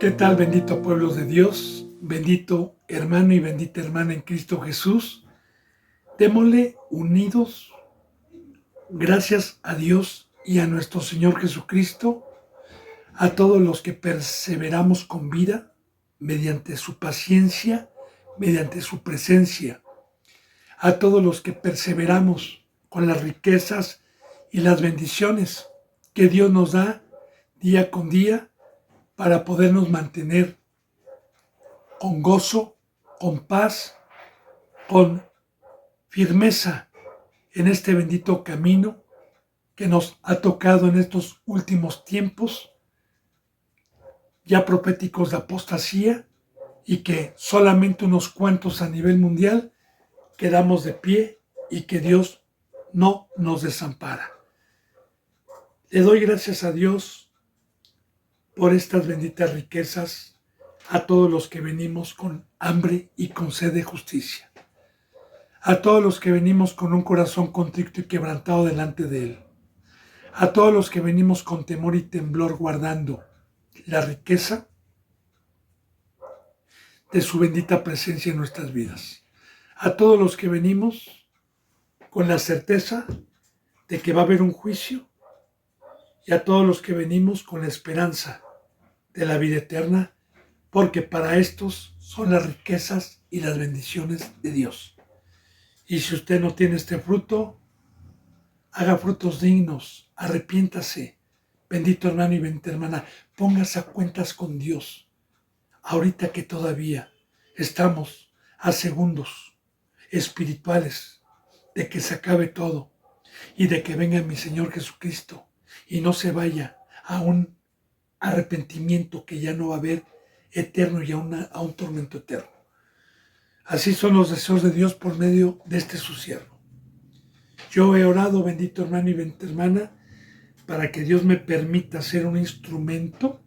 ¿Qué tal, bendito pueblo de Dios? Bendito hermano y bendita hermana en Cristo Jesús. Démosle unidos, gracias a Dios y a nuestro Señor Jesucristo, a todos los que perseveramos con vida, mediante su paciencia, mediante su presencia, a todos los que perseveramos con las riquezas y las bendiciones que Dios nos da día con día para podernos mantener con gozo, con paz, con firmeza en este bendito camino que nos ha tocado en estos últimos tiempos, ya proféticos de apostasía, y que solamente unos cuantos a nivel mundial quedamos de pie y que Dios no nos desampara. Le doy gracias a Dios por estas benditas riquezas, a todos los que venimos con hambre y con sed de justicia, a todos los que venimos con un corazón contrito y quebrantado delante de Él, a todos los que venimos con temor y temblor guardando la riqueza de su bendita presencia en nuestras vidas, a todos los que venimos con la certeza de que va a haber un juicio, y a todos los que venimos con la esperanza de la vida eterna, porque para estos son las riquezas y las bendiciones de Dios. Y si usted no tiene este fruto, haga frutos dignos, arrepiéntase, bendito hermano y bendita hermana, póngase a cuentas con Dios, ahorita que todavía estamos a segundos espirituales de que se acabe todo y de que venga mi Señor Jesucristo y no se vaya a un arrepentimiento que ya no va a haber eterno y a un tormento eterno. Así son los deseos de Dios por medio de este su siervo. Yo he orado, bendito hermano y bendita hermana, para que Dios me permita ser un instrumento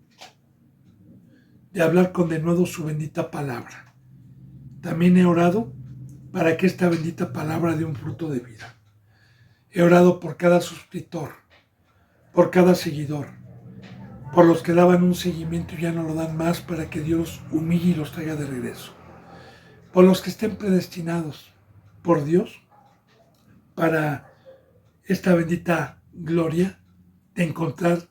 de hablar con denuedo su bendita palabra. También he orado para que esta bendita palabra dé un fruto de vida. He orado por cada suscriptor, por cada seguidor, por los que daban un seguimiento y ya no lo dan más, para que Dios humille y los traiga de regreso. Por los que estén predestinados por Dios para esta bendita gloria de encontrar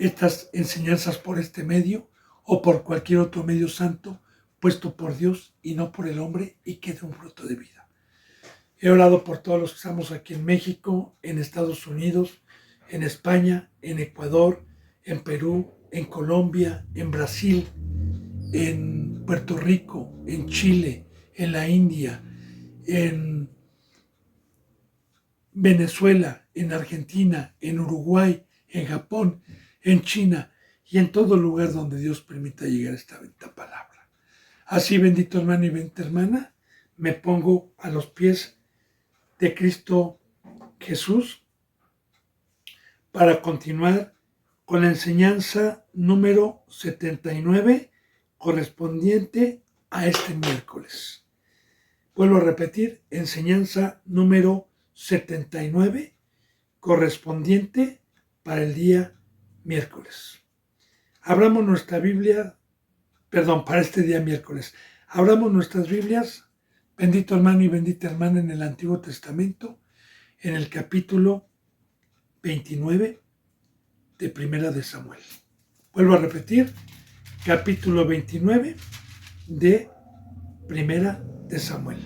estas enseñanzas por este medio o por cualquier otro medio santo puesto por Dios y no por el hombre, y que dé un fruto de vida. He orado por todos los que estamos aquí en México, en Estados Unidos, en España, en Ecuador, en Perú, en Colombia, en Brasil, en Puerto Rico, en Chile, en la India, en Venezuela, en Argentina, en Uruguay, en Japón, en China y en todo lugar donde Dios permita llegar esta bendita palabra. Así, bendito hermano y bendita hermana, me pongo a los pies de Cristo Jesús para continuar con la enseñanza número 79 correspondiente a este miércoles. Vuelvo a repetir, enseñanza número 79 correspondiente para el día miércoles. Abramos nuestra Biblia, para este día miércoles. Abramos nuestras Biblias, bendito hermano y bendita hermana, en el Antiguo Testamento, en el capítulo 29 de Primera de Samuel. Vuelvo a repetir, capítulo 29 de Primera de Samuel.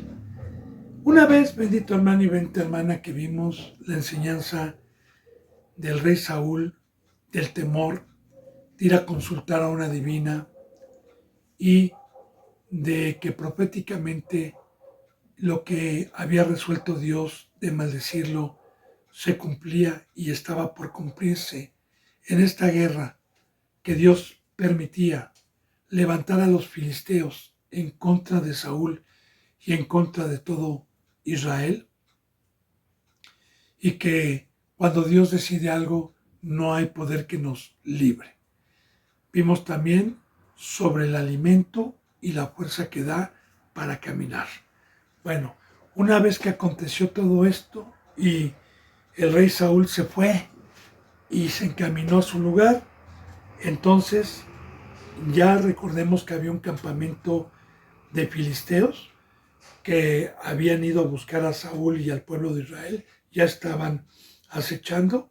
Una vez, bendito hermano y bendita hermana, que vimos la enseñanza del rey Saúl, del temor, de ir a consultar a una divina y de que proféticamente lo que había resuelto Dios de maldecirlo se cumplía y estaba por cumplirse en esta guerra que Dios permitía levantar a los filisteos en contra de Saúl y en contra de todo Israel, y que cuando Dios decide algo no hay poder que nos libre. Vimos también sobre el alimento y la fuerza que da para caminar. Bueno, una vez que aconteció todo esto y el rey Saúl se fue y se encaminó a su lugar, entonces ya recordemos que había un campamento de filisteos que habían ido a buscar a Saúl y al pueblo de Israel, ya estaban acechando.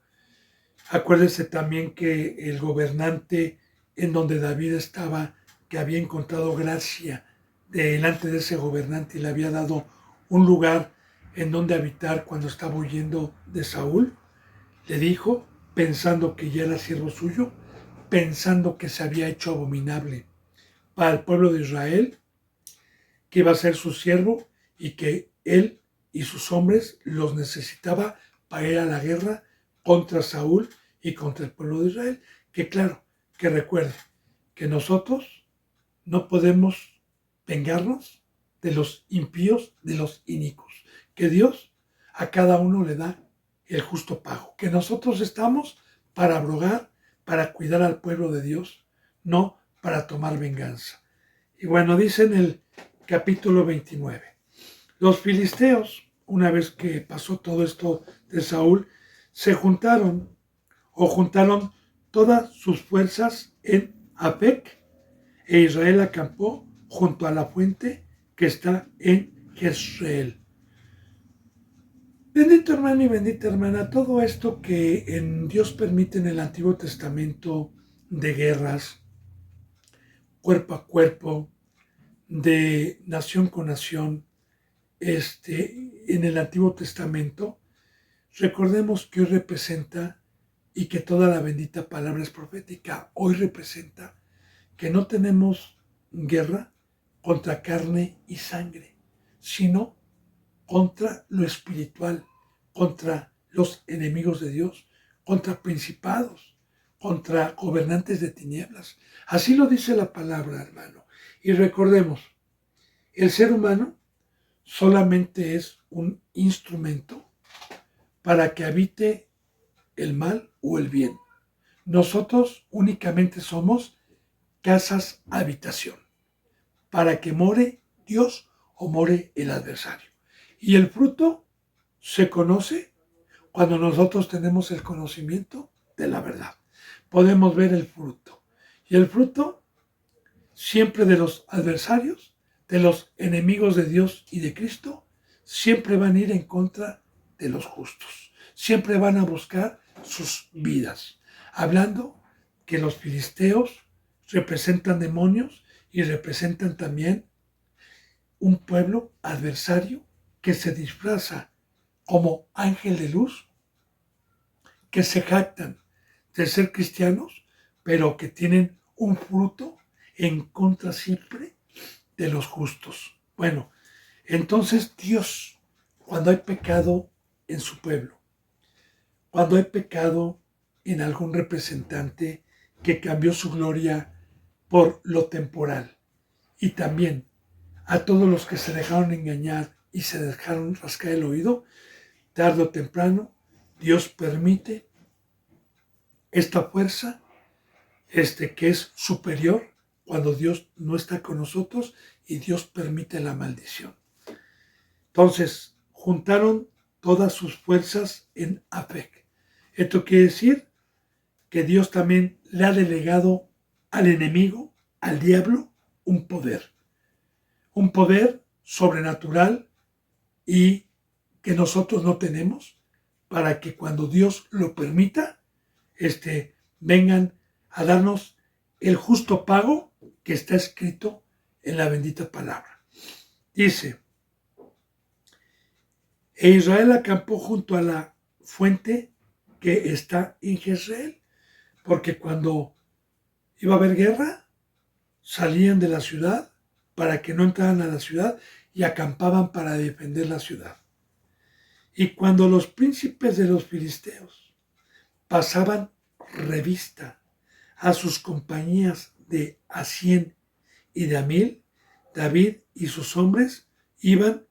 Acuérdese también que el gobernante en donde David estaba, que había encontrado gracia delante de ese gobernante y le había dado un lugar en donde habitar cuando estaba huyendo de Saúl, le dijo, pensando que ya era siervo suyo, pensando que se había hecho abominable para el pueblo de Israel, que iba a ser su siervo y que él y sus hombres los necesitaba para ir a la guerra contra Saúl y contra el pueblo de Israel. Que claro, que recuerde que nosotros no podemos vengarnos de los impíos, de los inicuos, que Dios a cada uno le da el justo pago, que nosotros estamos para abrogar, para cuidar al pueblo de Dios, no para tomar venganza. Y bueno, dice en el capítulo 29, los filisteos, una vez que pasó todo esto de Saúl, se juntaron todas sus fuerzas en Afec, e Israel acampó junto a la fuente que está en Jezreel. Bendito hermano y bendita hermana, todo esto que en Dios permite en el Antiguo Testamento de guerras, cuerpo a cuerpo, de nación con nación, en el Antiguo Testamento, recordemos que hoy representa, y que toda la bendita palabra es profética, hoy representa que no tenemos guerra contra carne y sangre, sino contra lo espiritual, contra los enemigos de Dios, contra principados, contra gobernantes de tinieblas. Así lo dice la palabra, hermano. Y recordemos, el ser humano solamente es un instrumento para que habite el mal o el bien. Nosotros únicamente somos casas habitación, para que more Dios o more el adversario. Y el fruto se conoce cuando nosotros tenemos el conocimiento de la verdad. Podemos ver el fruto. Y el fruto siempre de los adversarios, de los enemigos de Dios y de Cristo, siempre van a ir en contra de los justos. Siempre van a buscar sus vidas. Hablando que los filisteos representan demonios y representan también un pueblo adversario que se disfraza como ángel de luz, que se jactan de ser cristianos, pero que tienen un fruto en contra siempre de los justos. Bueno, entonces Dios, cuando hay pecado en su pueblo, cuando hay pecado en algún representante que cambió su gloria por lo temporal, y también a todos los que se dejaron engañar y se dejaron rascar el oído, tarde o temprano, Dios permite esta fuerza, que es superior cuando Dios no está con nosotros y Dios permite la maldición. Entonces, juntaron todas sus fuerzas en Afec. Esto quiere decir que Dios también le ha delegado al enemigo, al diablo, un poder sobrenatural y que nosotros no tenemos, para que cuando Dios lo permita, vengan a darnos el justo pago que está escrito en la bendita palabra. Dice, e Israel acampó junto a la fuente que está en Jezreel, porque cuando iba a haber guerra, salían de la ciudad para que no entraran a la ciudad y acampaban para defender la ciudad. Y cuando los príncipes de los filisteos pasaban revista a sus compañías de a 100 y de a 1000, David y sus hombres iban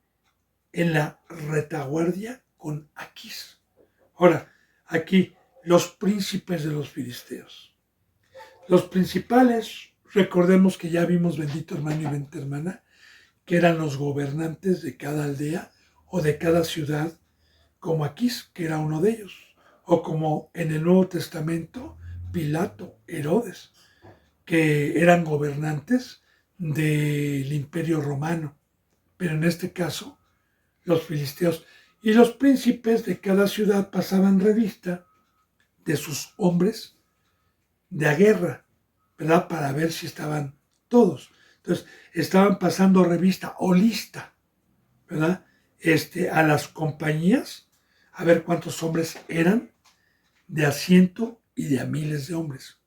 en la retaguardia con Aquís. Ahora, aquí los príncipes de los filisteos. Los principales, recordemos que ya vimos, bendito hermano y bendita hermana, que eran los gobernantes de cada aldea o de cada ciudad, como Aquís, que era uno de ellos, o como en el Nuevo Testamento, Pilato, Herodes. que eran gobernantes del Imperio Romano, pero en este caso los filisteos. Y los príncipes de cada ciudad pasaban revista de sus hombres de a guerra, ¿verdad? Para ver si estaban todos. Entonces, estaban pasando revista o lista, ¿verdad? A las compañías, a ver cuántos hombres eran, de a 100 y de a miles de hombres.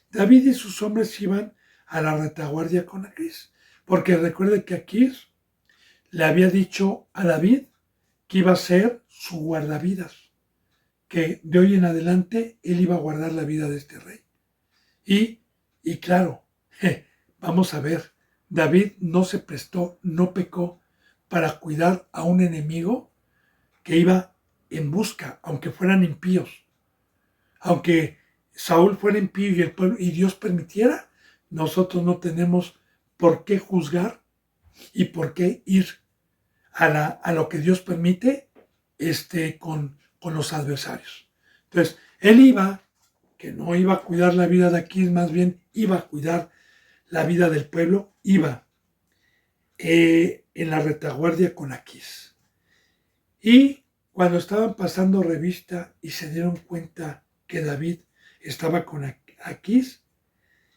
David y sus hombres iban a la retaguardia con Aquís, porque recuerde que Aquís le había dicho a David que iba a ser su guardavidas, que de hoy en adelante él iba a guardar la vida de este rey. Y claro, vamos a ver, David no se prestó, no pecó para cuidar a un enemigo que iba en busca, aunque fueran impíos. Aunque Saúl fuera impío y el pueblo y Dios permitiera, nosotros no tenemos por qué juzgar y por qué ir a lo que Dios permite con los adversarios. Entonces, él iba, que no iba a cuidar la vida de Aquís, más bien iba a cuidar la vida del pueblo, iba en la retaguardia con Aquís. Y cuando estaban pasando revista y se dieron cuenta que David estaba con Aquís,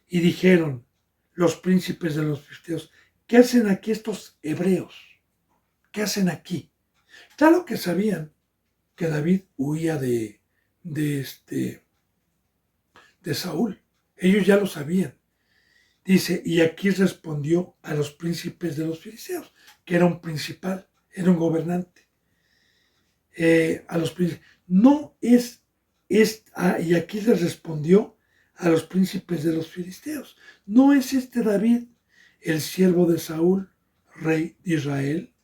y dijeron los príncipes de los filisteos, ¿qué hacen aquí estos hebreos? ¿Qué hacen aquí? Claro que sabían que David huía de Saúl. Ellos ya lo sabían. Dice, y Aquís respondió a los príncipes de los filisteos, que era un principal, era un gobernante. A los príncipes, no es, y Aquís les respondió a los príncipes de los filisteos, ¿no es este David, el siervo de Saúl, rey de Israel,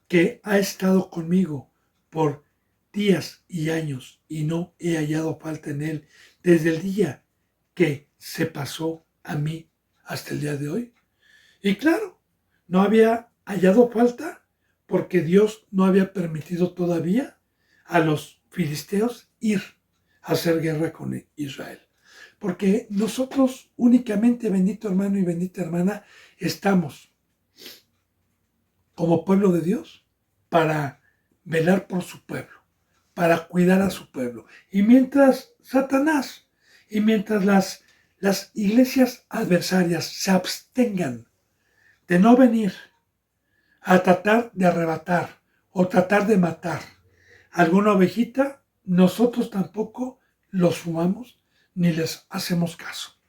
que ha estado conmigo por días y años y no he hallado falta en él desde el día que se pasó a mí hasta el día de hoy? Y claro, no había hallado falta porque Dios no había permitido todavía a los filisteos ir a hacer guerra con Israel. Porque nosotros únicamente, bendito hermano y bendita hermana, estamos como pueblo de Dios para velar por su pueblo, para cuidar a su pueblo. Y mientras Satanás y mientras las iglesias adversarias se abstengan de no venir a tratar de arrebatar o tratar de matar alguna ovejita, nosotros tampoco los fumamos ni les hacemos caso.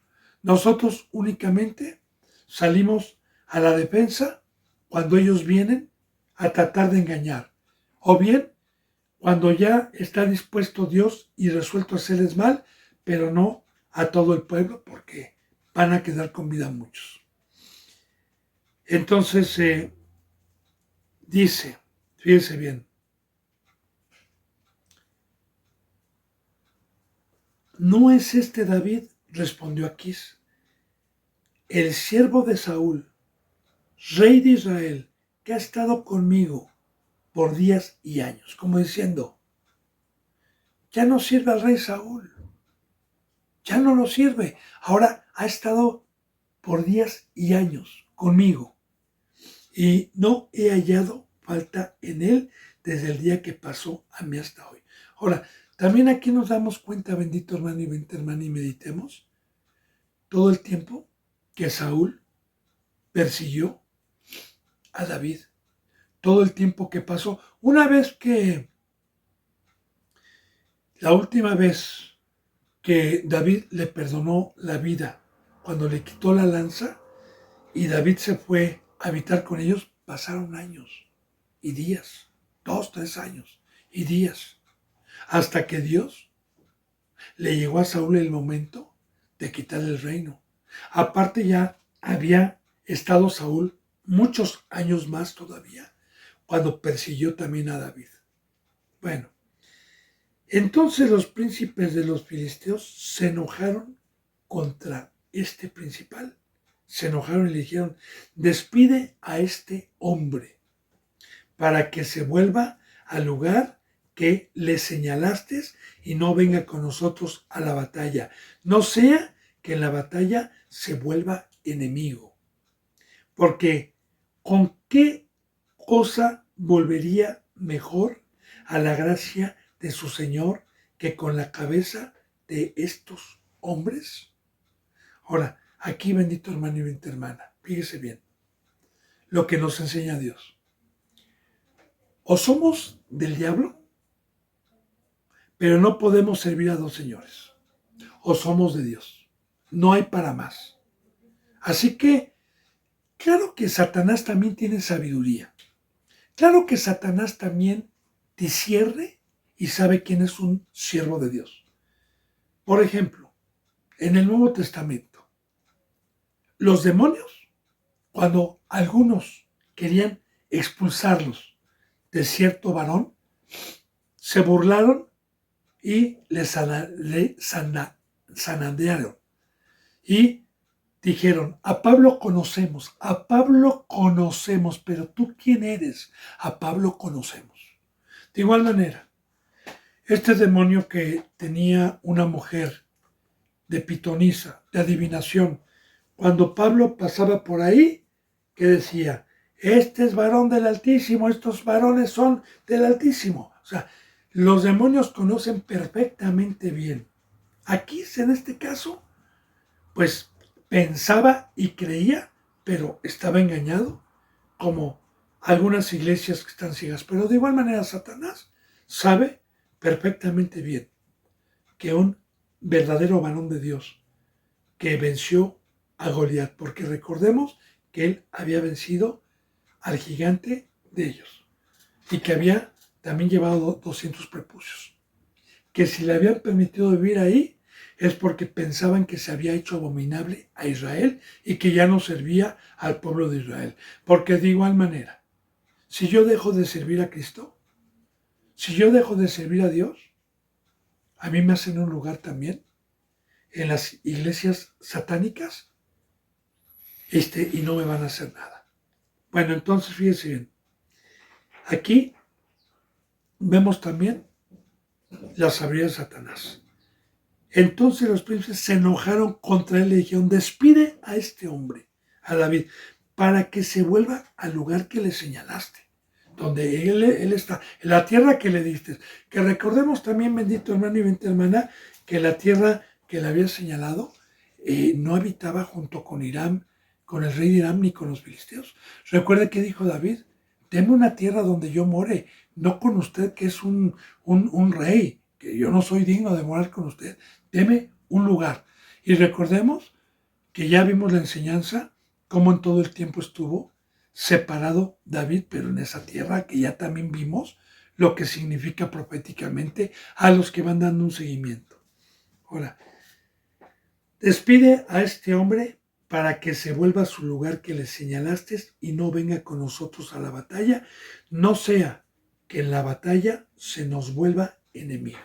Nosotros únicamente salimos a la defensa cuando ellos vienen a tratar de engañar, o bien cuando ya está dispuesto Dios y resuelto hacerles mal, pero no a todo el pueblo, porque van a quedar con vida muchos. Entonces dice, fíjense bien, ¿no es este David? Respondió Aquís, el siervo de Saúl, rey de Israel, que ha estado conmigo por días y años, como diciendo, ya no sirve al rey Saúl, ya no lo sirve, ahora ha estado por días y años conmigo y no he hallado falta en él desde el día que pasó a mí hasta hoy. Ahora, también aquí nos damos cuenta, bendito hermano y bendita hermana, y meditemos todo el tiempo que Saúl persiguió a David, todo el tiempo que pasó. Una vez que, la última vez que David le perdonó la vida, cuando le quitó la lanza y David se fue a habitar con ellos, pasaron años y días, 2, 3 años y días, hasta que Dios le llegó a Saúl el momento de quitarle el reino. Aparte ya había estado Saúl muchos años más todavía, cuando persiguió también a David. Bueno, entonces los príncipes de los filisteos se enojaron contra este principal. Se enojaron y le dijeron, despide a este hombre para que se vuelva al lugar que le señalaste y no venga con nosotros a la batalla. No sea que en la batalla se vuelva enemigo. Porque ¿con qué cosa volvería mejor a la gracia de su Señor que con la cabeza de estos hombres? Ahora, aquí, bendito hermano y bendita hermana, fíjese bien lo que nos enseña Dios. O somos del diablo, pero no podemos servir a dos señores. O somos de Dios. No hay para más. Así que, claro que Satanás también tiene sabiduría. Claro que Satanás también discierne y sabe quién es un siervo de Dios. Por ejemplo, en el Nuevo Testamento, los demonios, cuando algunos querían expulsarlos de cierto varón, se burlaron y le zarandearon. Y dijeron, a Pablo conocemos, pero ¿tú quién eres? A Pablo conocemos. De igual manera, este demonio que tenía una mujer de pitonisa, de adivinación, cuando Pablo pasaba por ahí, que decía, este es varón del Altísimo, estos varones son del Altísimo. O sea, los demonios conocen perfectamente bien. Aquí, en este caso, pues pensaba y creía, pero estaba engañado, como algunas iglesias que están ciegas. Pero de igual manera, Satanás sabe perfectamente bien que un verdadero varón de Dios que venció a Goliat, porque recordemos que él había vencido al gigante de ellos y que había también llevado 200 prepucios, que si le habían permitido vivir ahí es porque pensaban que se había hecho abominable a Israel y que ya no servía al pueblo de Israel. Porque de igual manera, si yo dejo de servir a Cristo, si yo dejo de servir a Dios, a mí me hacen un lugar también en las iglesias satánicas y no me van a hacer nada. Bueno, entonces fíjense bien. Aquí vemos también la sabiduría de Satanás. Entonces los príncipes se enojaron contra él y le dijeron, despide a este hombre, a David, para que se vuelva al lugar que le señalaste, donde él está, en la tierra que le diste. Que recordemos también, bendito hermano y bendita hermana, que la tierra que le había señalado no habitaba junto con Irán, con el rey de Irán ni con los filisteos. Recuerde que dijo David, deme una tierra donde yo more, no con usted que es un rey, que yo no soy digno de morar con usted. Deme un lugar. Y recordemos que ya vimos la enseñanza, cómo en todo el tiempo estuvo separado David, pero en esa tierra que ya también vimos lo que significa proféticamente a los que van dando un seguimiento. Ahora, despide a este hombre para que se vuelva a su lugar que le señalaste y no venga con nosotros a la batalla, no sea que en la batalla se nos vuelva enemigo.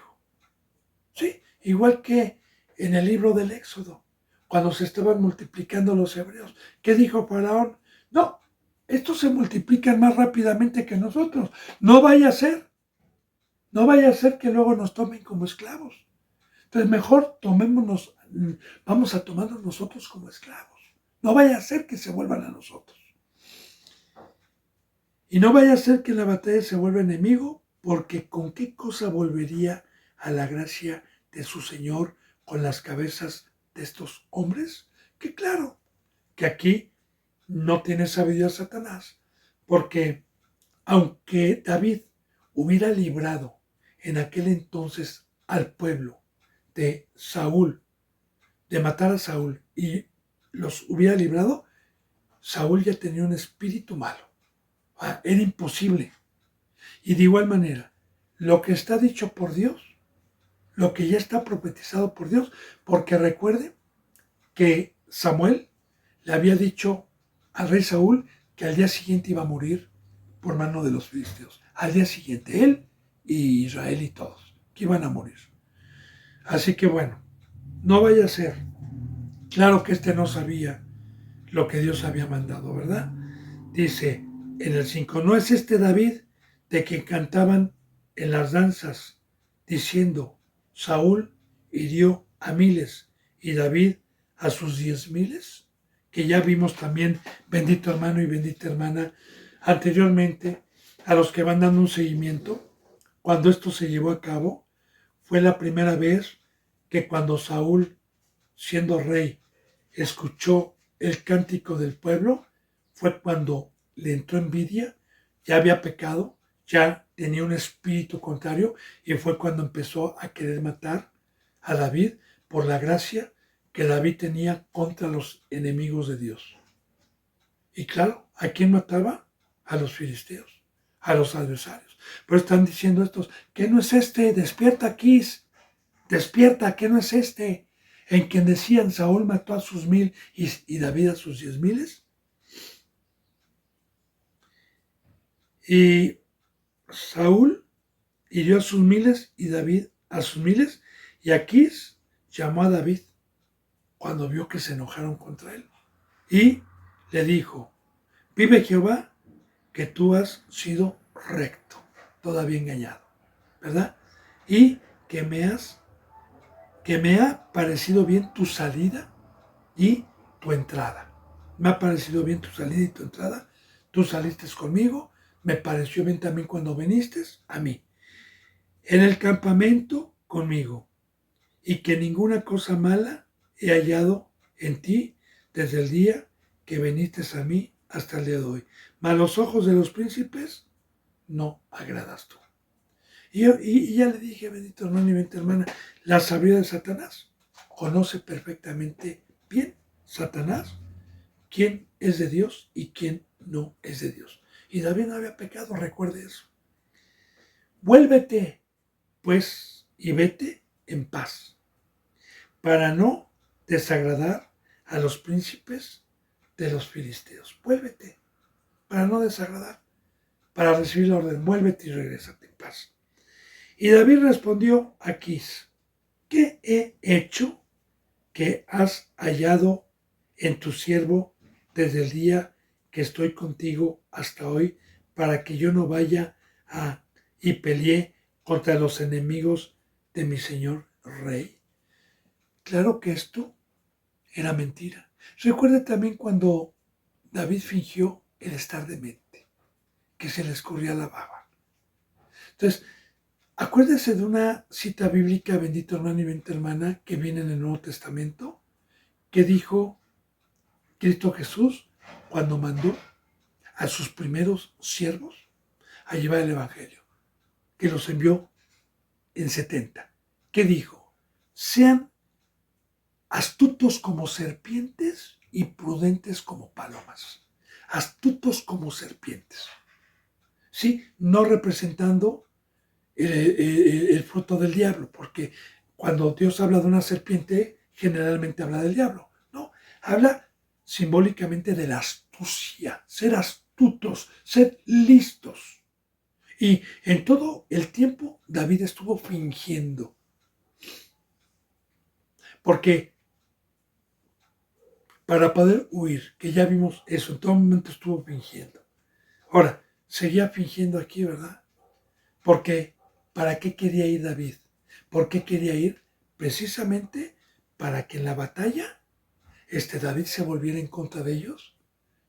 Sí, igual que en el libro del Éxodo, cuando se estaban multiplicando los hebreos, ¿qué dijo Faraón? No, estos se multiplican más rápidamente que nosotros. No vaya a ser que luego nos tomen como esclavos. Entonces mejor vamos a tomarnos nosotros como esclavos. No vaya a ser que se vuelvan a nosotros. Y no vaya a ser que en la batalla se vuelva enemigo, porque ¿con qué cosa volvería a la gracia de su Señor con las cabezas de estos hombres? Que claro, que aquí no tiene sabiduría Satanás, porque aunque David hubiera librado en aquel entonces al pueblo de Saúl, de matar a Saúl, y los hubiera librado, Saúl ya tenía un espíritu malo. Era imposible. Y de igual manera, lo que está dicho por Dios, lo que ya está profetizado por Dios, porque recuerde que Samuel le había dicho al rey Saúl que al día siguiente iba a morir por mano de los filisteos. Al día siguiente, él y Israel y todos, que iban a morir. Así que bueno, no vaya a ser. Claro que no sabía lo que Dios había mandado, ¿verdad? Dice en el 5, ¿no es este David de quien cantaban en las danzas, diciendo, Saúl hirió a miles y David a sus 10,000, que ya vimos también, bendito hermano y bendita hermana, anteriormente, a los que van dando un seguimiento, cuando esto se llevó a cabo, fue la primera vez que cuando Saúl, siendo rey, escuchó el cántico del pueblo, fue cuando le entró envidia, ya había pecado, ya tenía un espíritu contrario y fue cuando empezó a querer matar a David por la gracia que David tenía contra los enemigos de Dios. Y claro, ¿a quién mataba? A los filisteos, a los adversarios. Pero están diciendo estos, ¿qué no es este? Despierta, Quis, despierta, ¿qué no es este? En quien decían Saúl mató a sus 1,000 y David a sus 10,000. Y Saúl hirió a sus 1,000 y David a sus 1,000. Y Aquís llamó a David cuando vio que se enojaron contra él. Y le dijo, vive Jehová, que tú has sido recto, todavía engañado, ¿verdad? Y que me ha parecido bien tu salida y tu entrada. Me ha parecido bien tu salida y tu entrada. Tú saliste conmigo, me pareció bien también cuando viniste a mí. En el campamento conmigo, y que ninguna cosa mala he hallado en ti desde el día que viniste a mí hasta el día de hoy. Mas a los ojos de los príncipes no agradas tú. Y ya le dije, bendito hermano y bendita hermana, la sabiduría de Satanás conoce perfectamente bien Satanás quién es de Dios y quién no es de Dios. Y David no había pecado, recuerde eso. Vuélvete, pues, y vete en paz, para no desagradar a los príncipes de los filisteos. Vuélvete, para no desagradar, para recibir la orden. Vuélvete y regrésate en paz. Y David respondió a Aquís, ¿qué he hecho que has hallado en tu siervo desde el día que estoy contigo hasta hoy, para que yo no vaya y pelee contra los enemigos de mi señor rey? Claro que esto era mentira. Recuerde también cuando David fingió el estar demente, que se le escurría la baba. Entonces, acuérdese de una cita bíblica, bendito hermano y bendita hermana, que viene en el Nuevo Testamento, que dijo Cristo Jesús cuando mandó a sus primeros siervos a llevar el Evangelio, que los envió en 70. ¿Qué dijo? Sean astutos como serpientes y prudentes como palomas. Astutos como serpientes. Sí, no representando el fruto del diablo, porque cuando Dios habla de una serpiente, generalmente habla del diablo. No, habla simbólicamente de la astucia, ser astutos, ser listos. Y en todo el tiempo David estuvo fingiendo, porque para poder huir, que ya vimos eso, en todo momento estuvo fingiendo. Ahora, seguía fingiendo aquí, ¿verdad? Porque, ¿para qué quería ir David? ¿Por qué quería ir? Precisamente para que en la batalla David se volviera en contra de ellos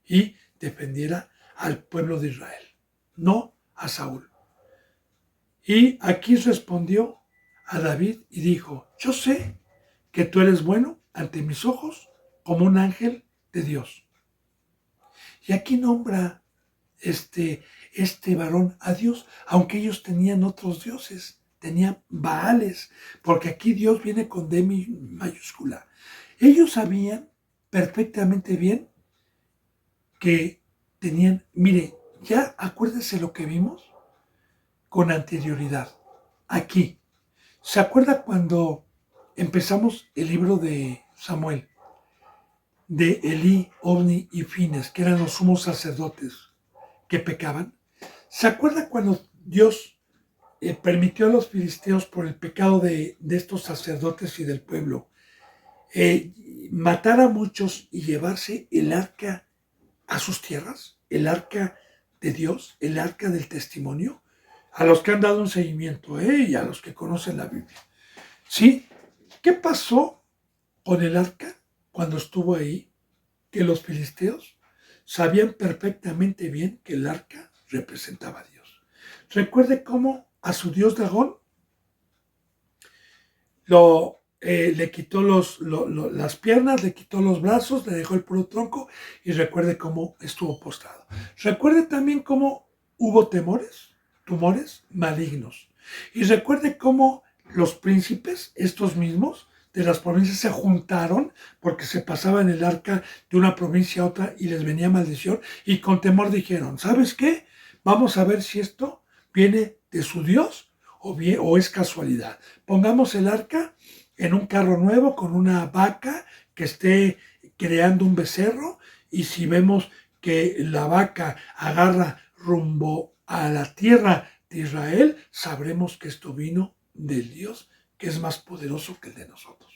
y defendiera al pueblo de Israel, no a Saúl. Y Aquís respondió a David y dijo, yo sé que tú eres bueno ante mis ojos como un ángel de Dios. Y aquí nombra este varón a Dios, aunque ellos tenían otros dioses, tenían Baales, porque aquí Dios viene con D mayúscula. Ellos sabían perfectamente bien que tenían, mire, ya acuérdese lo que vimos con anterioridad. Aquí, ¿se acuerda cuando empezamos el libro de Samuel? De Elí, Ovni y Fines, que eran los sumos sacerdotes que pecaban. ¿Se acuerda cuando Dios permitió a los filisteos por el pecado de estos sacerdotes y del pueblo matar a muchos y llevarse el arca a sus tierras? El arca de Dios, el arca del testimonio, a los que han dado un seguimiento y a los que conocen la Biblia. ¿Sí? ¿Qué pasó con el arca? cuando estuvo ahí que los filisteos sabían perfectamente bien que el arca representaba a Dios. Recuerde cómo a su dios Dagón le quitó las piernas, le quitó los brazos, le dejó el puro tronco y recuerde cómo estuvo postrado. Recuerde también cómo hubo tumores malignos. Y recuerde cómo los príncipes, estos mismos, de las provincias se juntaron porque se pasaban el arca de una provincia a otra y les venía maldición y con temor dijeron, ¿sabes qué? Vamos a ver si esto viene de su Dios o es casualidad. Pongamos el arca en un carro nuevo con una vaca que esté creando un becerro y si vemos que la vaca agarra rumbo a la tierra de Israel, sabremos que esto vino del Dios que es más poderoso que el de nosotros.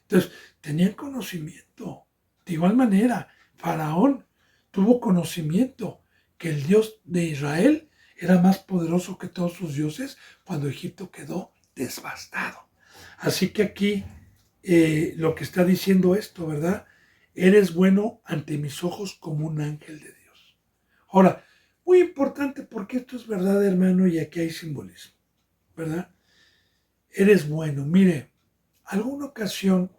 Entonces, tenían conocimiento. De igual manera, Faraón tuvo conocimiento que el Dios de Israel era más poderoso que todos sus dioses cuando Egipto quedó devastado. Así que aquí lo que está diciendo esto, ¿verdad? Eres bueno ante mis ojos como un ángel de Dios. Ahora, muy importante porque esto es verdad, hermano, y aquí hay simbolismo, ¿verdad? Eres bueno. Mire, alguna ocasión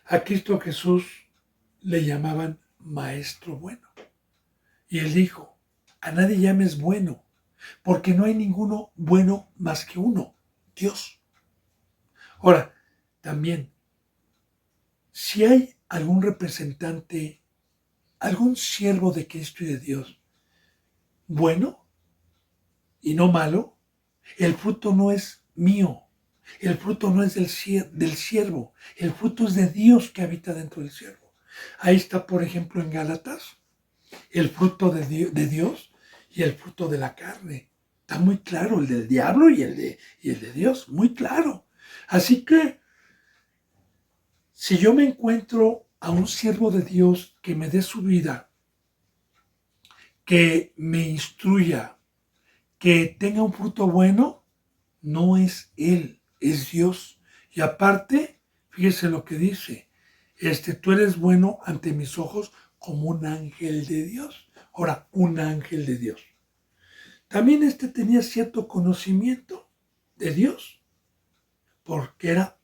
a Cristo Jesús le llamaban maestro bueno. Y él dijo, a nadie llames bueno, porque no hay ninguno bueno más que uno, Dios. Ahora, también, si hay algún representante, algún siervo de Cristo y de Dios, bueno y no malo, el fruto no es mío, el fruto no es del siervo, el fruto es de Dios que habita dentro del siervo. Ahí está, por ejemplo, en Gálatas, el fruto de Dios y el fruto de la carne. Está muy claro, el del diablo y el de Dios, muy claro. Así que, si yo me encuentro a un siervo de Dios que me dé su vida, que me instruya, que tenga un fruto bueno, no es él, es Dios. Y aparte, fíjese lo que dice, tú eres bueno ante mis ojos como un ángel de Dios. Ahora, un ángel de Dios. También tenía cierto conocimiento de Dios, porque era,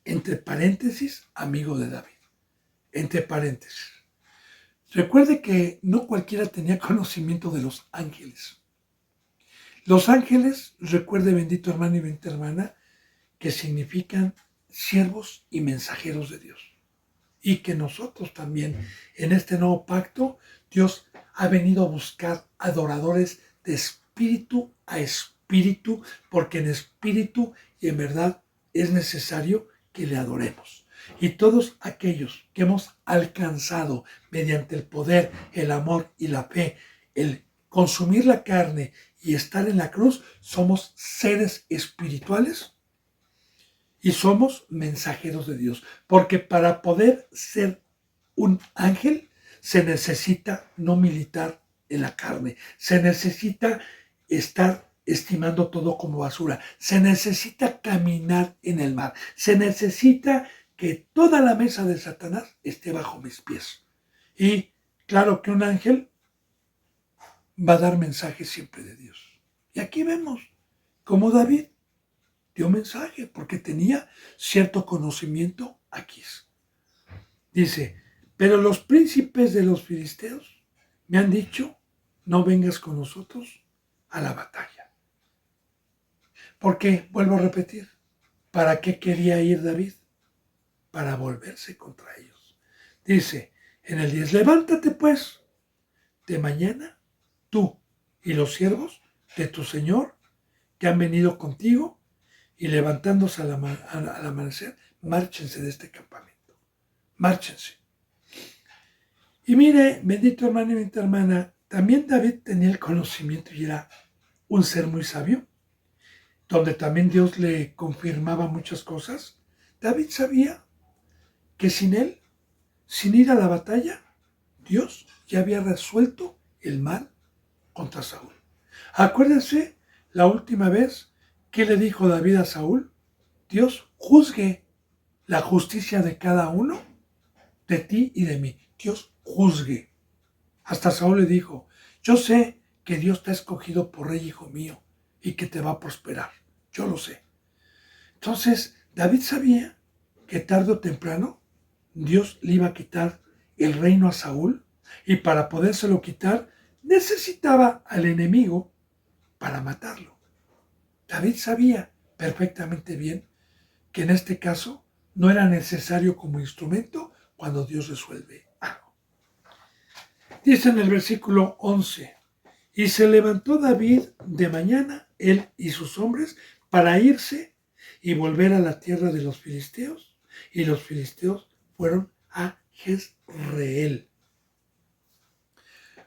entre paréntesis, amigo de David. Entre paréntesis. Recuerde que no cualquiera tenía conocimiento de los ángeles. Los ángeles, recuerde bendito hermano y bendita hermana, que significan siervos y mensajeros de Dios. Y que nosotros también, en este nuevo pacto, Dios ha venido a buscar adoradores de espíritu a espíritu, porque en espíritu y en verdad es necesario que le adoremos. Y todos aquellos que hemos alcanzado mediante el poder, el amor y la fe, el consumir la carne y estar en la cruz, somos seres espirituales y somos mensajeros de Dios. Porque para poder ser un ángel se necesita no militar en la carne, se necesita estar estimando todo como basura, se necesita caminar en el mar, se necesita que toda la mesa de Satanás esté bajo mis pies. Y claro que un ángel va a dar mensajes siempre de Dios. Y aquí vemos cómo David dio mensaje porque tenía cierto conocimiento aquí. Dice, pero los príncipes de los filisteos me han dicho, no vengas con nosotros a la batalla. Porque, vuelvo a repetir, ¿para qué quería ir David? Para volverse contra ellos. Dice en el 10, levántate pues de mañana, tú y los siervos de tu Señor que han venido contigo, y levantándose al amanecer, márchense de este campamento. Márchense. Y mire, bendito hermano y bendita hermana, también David tenía el conocimiento y era un ser muy sabio, donde también Dios le confirmaba muchas cosas. David sabía que sin él, sin ir a la batalla, Dios ya había resuelto el mal contra Saúl. Acuérdense la última vez que le dijo David a Saúl, Dios juzgue la justicia de cada uno, de ti y de mí. Dios juzgue. Hasta Saúl le dijo, yo sé que Dios te ha escogido por rey, hijo mío, y que te va a prosperar. Yo lo sé. Entonces, David sabía que tarde o temprano Dios le iba a quitar el reino a Saúl, y para podérselo quitar necesitaba al enemigo para matarlo. David sabía perfectamente bien que en este caso no era necesario como instrumento cuando Dios resuelve algo. Dice en el versículo 11, y se levantó David de mañana, él y sus hombres, para irse y volver a la tierra de los filisteos, y los filisteos fueron a Jezreel.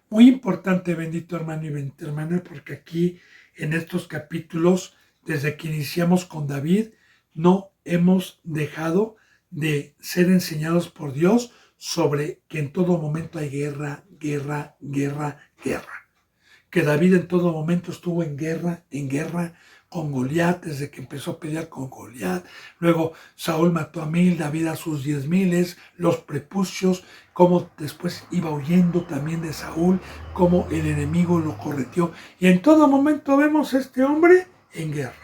Muy importante, bendito hermano y bendita hermana, porque aquí en estos capítulos, desde que iniciamos con David, no hemos dejado de ser enseñados por Dios sobre que en todo momento hay guerra, guerra, guerra, guerra. Que David en todo momento estuvo en guerra con Goliat, desde que empezó a pelear con Goliat. Luego Saúl mató a 1000, David a sus 10,000, los prepucios, cómo después iba huyendo también de Saúl, cómo el enemigo lo correteó. Y en todo momento vemos a este hombre en guerra.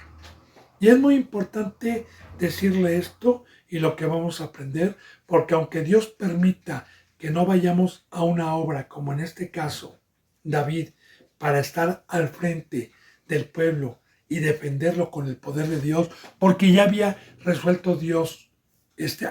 Y es muy importante decirle esto y lo que vamos a aprender, porque aunque Dios permita que no vayamos a una obra, como en este caso David, para estar al frente del pueblo y defenderlo con el poder de Dios, porque ya había resuelto Dios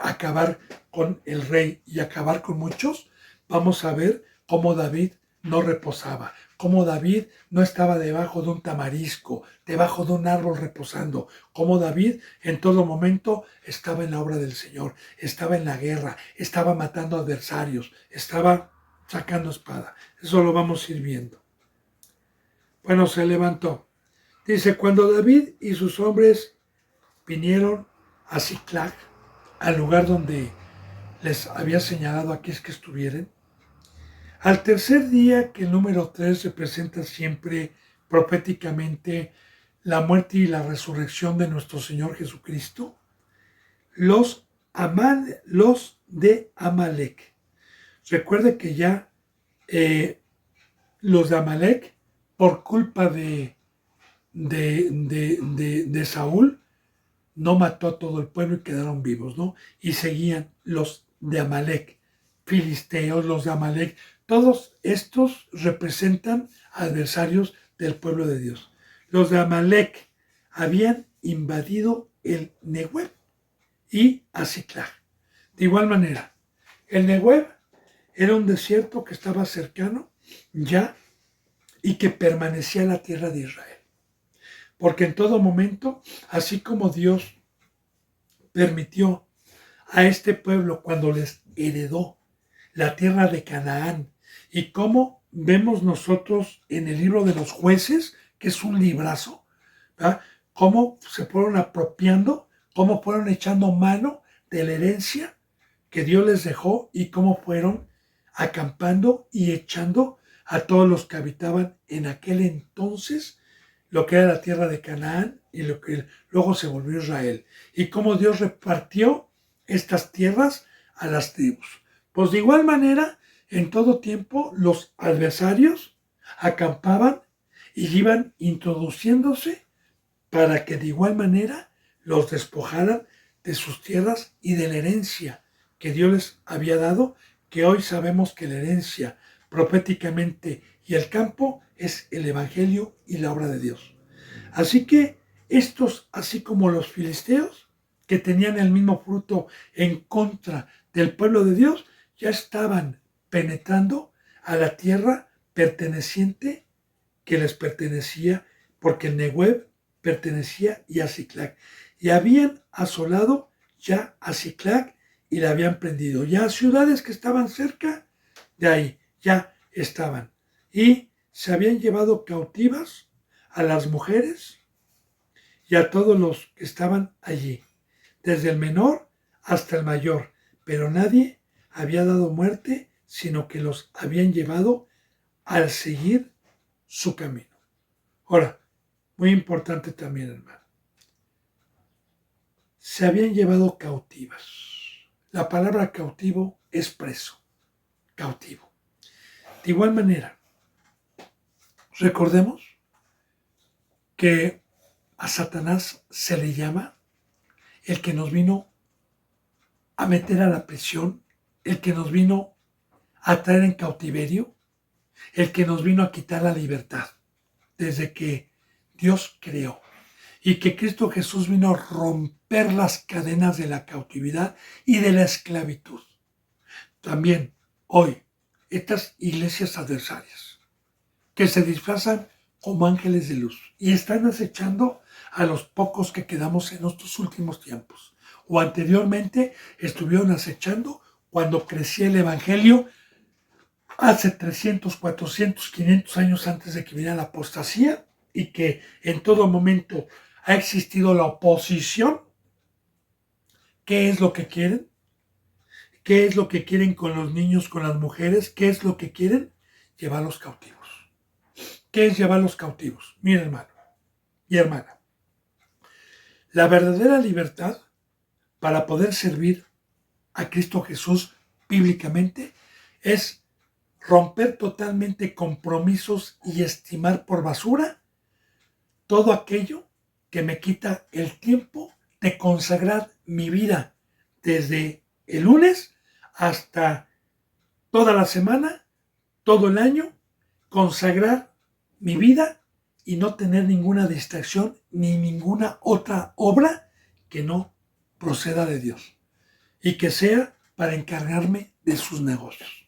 acabar con el rey y acabar con muchos, vamos a ver cómo David no reposaba, cómo David no estaba debajo de un tamarisco, debajo de un árbol reposando, cómo David en todo momento estaba en la obra del Señor, estaba en la guerra, estaba matando adversarios, estaba sacando espada. Eso lo vamos a ir viendo. Bueno, se levantó. Dice, cuando David y sus hombres vinieron a Ziklag, al lugar donde les había señalado aquí es que estuvieran, al tercer día, que el número 3 representa siempre proféticamente la muerte y la resurrección de nuestro Señor Jesucristo, los de Amalek. Recuerde que ya los de Amalek, por culpa de Saúl, no mató a todo el pueblo y quedaron vivos, ¿no? Y seguían los de Amalek, filisteos, los de Amalek, todos estos representan adversarios del pueblo de Dios. Los de Amalek habían invadido el Negev y a Ziklag. De igual manera, el Negev era un desierto que estaba cercano ya y que permanecía en la tierra de Israel. Porque en todo momento, así como Dios permitió a este pueblo cuando les heredó la tierra de Canaán, y como vemos nosotros en el libro de los jueces, que es un librazo, ¿verdad? Cómo se fueron apropiando, cómo fueron echando mano de la herencia que Dios les dejó y cómo fueron acampando y echando a todos los que habitaban en aquel entonces lo que era la tierra de Canaán y lo que luego se volvió Israel, y cómo Dios repartió estas tierras a las tribus. Pues de igual manera, en todo tiempo los adversarios acampaban y iban introduciéndose para que de igual manera los despojaran de sus tierras y de la herencia que Dios les había dado, que hoy sabemos que la herencia proféticamente y el campo es el Evangelio y la obra de Dios. Así que estos, así como los filisteos, que tenían el mismo fruto en contra del pueblo de Dios, ya estaban penetrando a la tierra perteneciente que les pertenecía, porque el Negev pertenecía y a Ziklag. Y habían asolado ya a Ziklag y la habían prendido. Ya ciudades que estaban cerca de ahí, ya estaban. Y se habían llevado cautivas a las mujeres y a todos los que estaban allí, desde el menor hasta el mayor, pero nadie había dado muerte, sino que los habían llevado al seguir su camino. Ahora, muy importante también, hermano. se habían llevado cautivas. La palabra cautivo es preso, cautivo. De igual manera, recordemos que a Satanás se le llama el que nos vino a meter a la prisión, el que nos vino a traer en cautiverio, el que nos vino a quitar la libertad desde que Dios creó y que Cristo Jesús vino a romper las cadenas de la cautividad y de la esclavitud. También hoy, estas iglesias adversarias que se disfrazan como ángeles de luz y están acechando a los pocos que quedamos en estos últimos tiempos, o anteriormente estuvieron acechando cuando crecía el evangelio hace 300, 400, 500 años antes de que viniera la apostasía, y que en todo momento ha existido la oposición. ¿Qué es lo que quieren? ¿Qué es lo que quieren con los niños, con las mujeres? ¿Qué es lo que quieren? Llevarlos cautivos. ¿Qué es llevarlos cautivos? Mira, hermano y hermana, la verdadera libertad para poder servir a Cristo Jesús bíblicamente es romper totalmente compromisos y estimar por basura todo aquello que me quita el tiempo de consagrar mi vida desde el lunes hasta toda la semana, todo el año, consagrar mi vida y no tener ninguna distracción ni ninguna otra obra que no proceda de Dios y que sea para encargarme de sus negocios.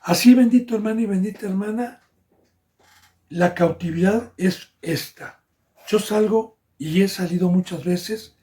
Así, bendito hermano y bendita hermana, la cautividad es esta. Yo salgo y he salido muchas veces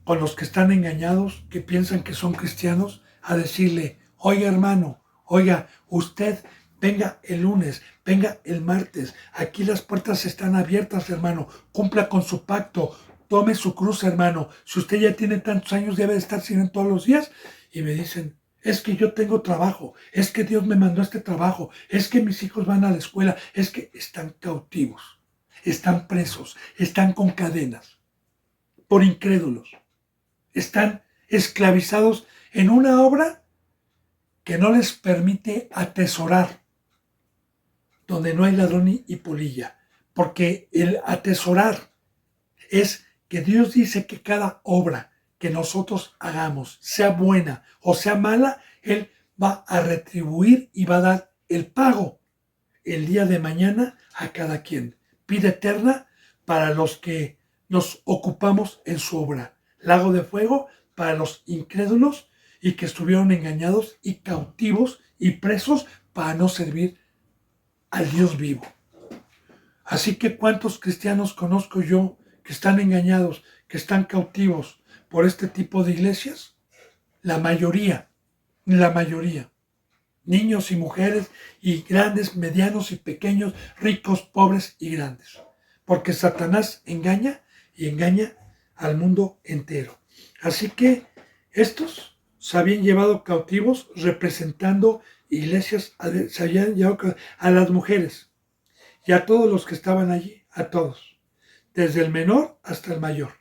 con los que están engañados, que piensan que son cristianos, a decirle: oiga hermano, oiga, usted venga el lunes, venga el martes, aquí las puertas están abiertas, hermano, cumpla con su pacto, tome su cruz, hermano, si usted ya tiene tantos años debe de estar sirviendo todos los días. Y me dicen: es que yo tengo trabajo, es que Dios me mandó este trabajo, es que mis hijos van a la escuela, es que están cautivos, están presos, están con cadenas, por incrédulos, están esclavizados en una obra que no les permite atesorar, donde no hay ladrón y polilla, porque el atesorar es que Dios dice que cada obra que nosotros hagamos, sea buena o sea mala, Él va a retribuir y va a dar el pago el día de mañana a cada quien. Vida eterna para los que nos ocupamos en su obra. Lago de fuego para los incrédulos y que estuvieron engañados y cautivos y presos para no servir al Dios vivo. Así que ¿cuántos cristianos conozco yo que están engañados, que están cautivos por este tipo de iglesias? La mayoría. Niños y mujeres y grandes, medianos y pequeños, ricos, pobres y grandes. Porque Satanás engaña y engaña al mundo entero. Así que estos se habían llevado cautivos representando iglesias, se habían llevado a las mujeres y a todos los que estaban allí, a todos, desde el menor hasta el mayor.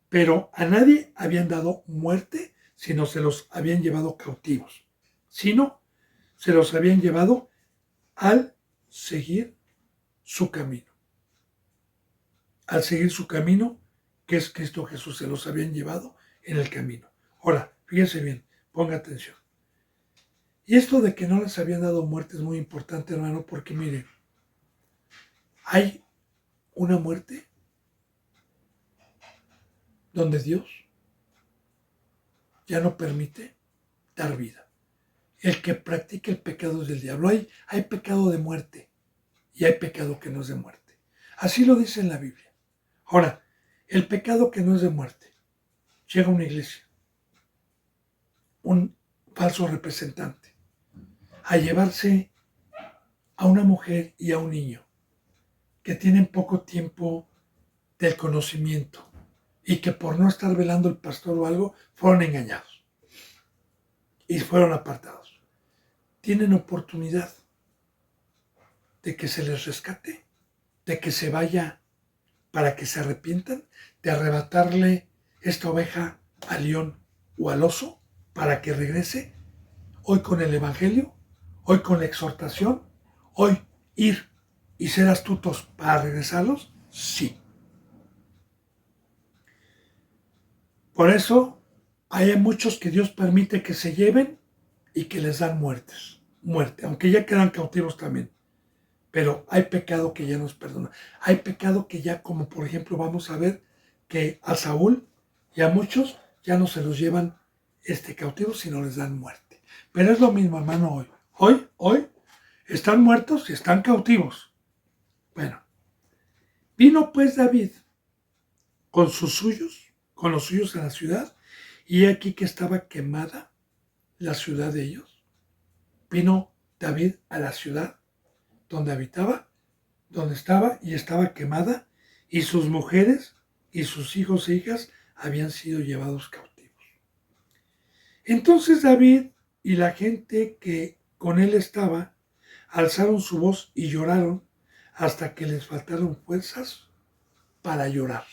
Pero a nadie habían dado muerte, sino se los habían llevado cautivos, sino se los habían llevado al seguir su camino. Al seguir su camino, que es Cristo Jesús, se los habían llevado en el camino. Ahora, fíjense bien, ponga atención. Y esto de que no les habían dado muerte es muy importante, hermano, porque miren, hay una muerte donde Dios ya no permite dar vida. El que practica el pecado es del diablo. Hay pecado de muerte y hay pecado que no es de muerte. Así lo dice en la Biblia. Ahora, el pecado que no es de muerte, llega a una iglesia, un falso representante, a llevarse a una mujer y a un niño que tienen poco tiempo del conocimiento y que por no estar velando el pastor o algo, fueron engañados y fueron apartados. Tienen oportunidad de que se les rescate, de que se vaya para que se arrepientan, de arrebatarle esta oveja al león o al oso para que regrese, hoy con el Evangelio, hoy con la exhortación, hoy ir y ser astutos para regresarlos, sí. Por eso hay muchos que Dios permite que se lleven y que les dan muerte, aunque ya quedan cautivos también. Pero hay pecado que ya nos perdona. Hay pecado que ya, como por ejemplo, vamos a ver que a Saúl y a muchos ya no se los llevan cautivos, sino les dan muerte. Pero es lo mismo, hermano, hoy. Hoy están muertos y están cautivos. Bueno, vino pues David con los suyos a la ciudad, y aquí que estaba quemada la ciudad de ellos. Vino David a la ciudad donde habitaba, donde estaba, y estaba quemada, y sus mujeres y sus hijos e hijas habían sido llevados cautivos. Entonces David y la gente que con él estaba alzaron su voz y lloraron hasta que les faltaron fuerzas para llorar.